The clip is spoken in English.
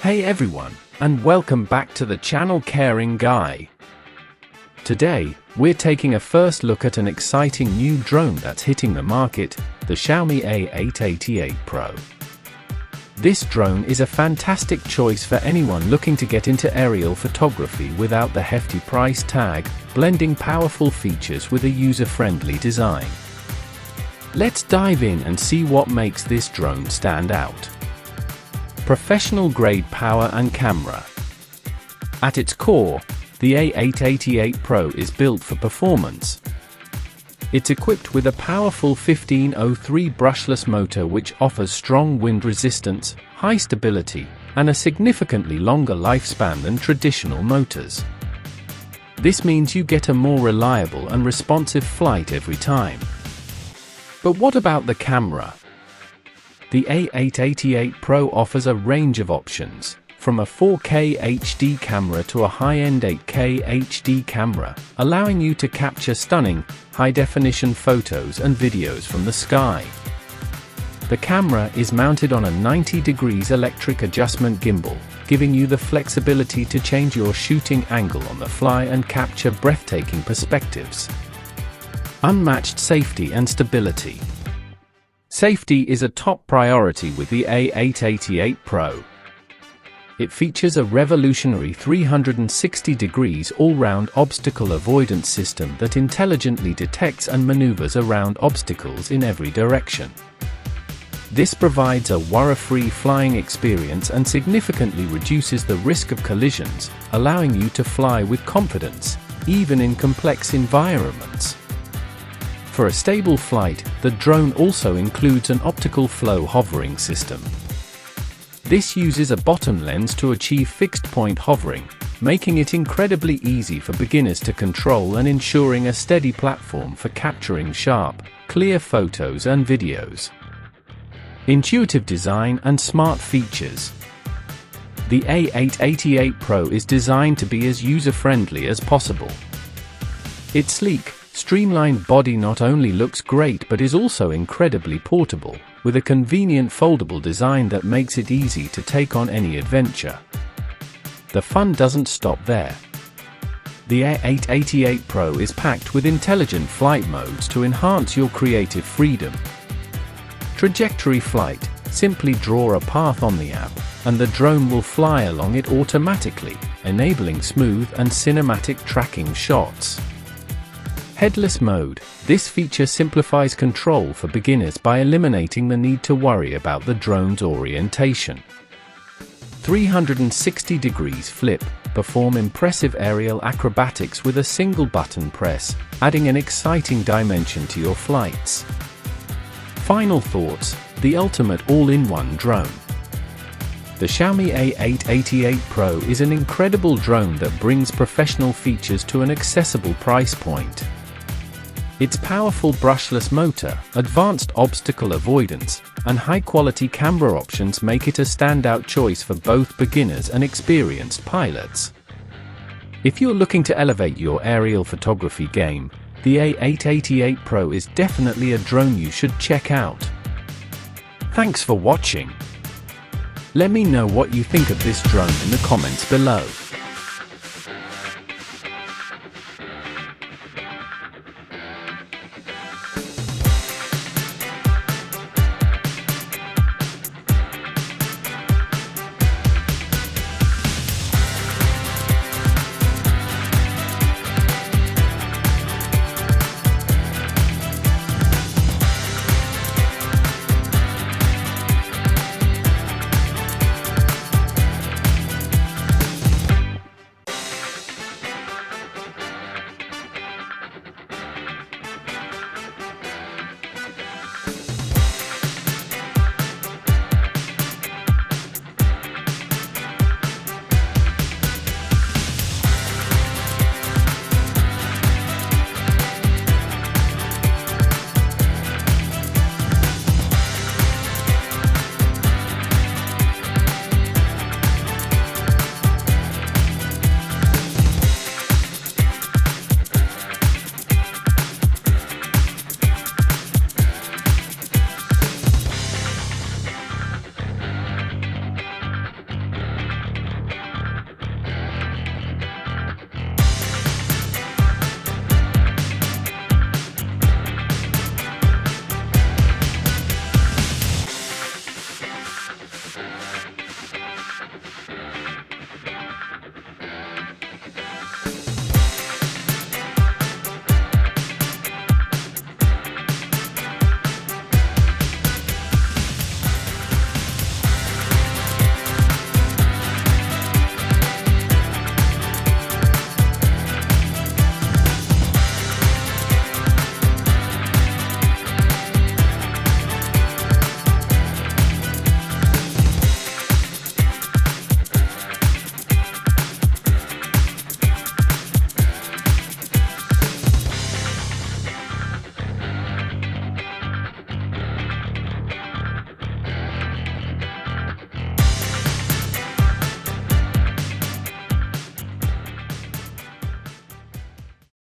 Hey everyone, and welcome back to the channel Caring Guy. Today, we're taking a first look at an exciting new drone that's hitting the market, the Xiaomi A888 Pro. This drone is a fantastic choice for anyone looking to get into aerial photography without the hefty price tag, blending powerful features with a user-friendly design. Let's dive in and see what makes this drone stand out. Professional-grade power and camera. At its core, the A888 Pro is built for performance. It's equipped with a powerful 1503 brushless motor which offers strong wind resistance, high stability, and a significantly longer lifespan than traditional motors. This means you get a more reliable and responsive flight every time. But what about the camera? The A888 Pro offers a range of options, from a 4K HD camera to a high-end 8K HD camera, allowing you to capture stunning, high-definition photos and videos from the sky. The camera is mounted on a 90 degrees electric adjustment gimbal, giving you the flexibility to change your shooting angle on the fly and capture breathtaking perspectives. Unmatched safety and stability. Safety is a top priority with the A888 Pro. It features a revolutionary 360 degrees all-round obstacle avoidance system that intelligently detects and maneuvers around obstacles in every direction. This provides a worry-free flying experience and significantly reduces the risk of collisions, allowing you to fly with confidence, even in complex environments. For a stable flight, the drone also includes an optical flow hovering system. This uses a bottom lens to achieve fixed-point hovering, making it incredibly easy for beginners to control and ensuring a steady platform for capturing sharp, clear photos and videos. Intuitive design and smart features. The A888 Pro is designed to be as user-friendly as possible. Its sleek, streamlined body not only looks great but is also incredibly portable, with a convenient foldable design that makes it easy to take on any adventure. The fun doesn't stop there. The A888 Pro is packed with intelligent flight modes to enhance your creative freedom. Trajectory flight: simply draw a path on the app, and the drone will fly along it automatically, enabling smooth and cinematic tracking shots. Headless mode: this feature simplifies control for beginners by eliminating the need to worry about the drone's orientation. 360 degrees flip: perform impressive aerial acrobatics with a single button press, adding an exciting dimension to your flights. Final thoughts: the ultimate all-in-one drone. The Xiaomi A888 Pro is an incredible drone that brings professional features to an accessible price point. Its powerful brushless motor, advanced obstacle avoidance, and high-quality camera options make it a standout choice for both beginners and experienced pilots. If you're looking to elevate your aerial photography game, the A888 Pro is definitely a drone you should check out. Thanks for watching. Let me know what you think of this drone in the comments below.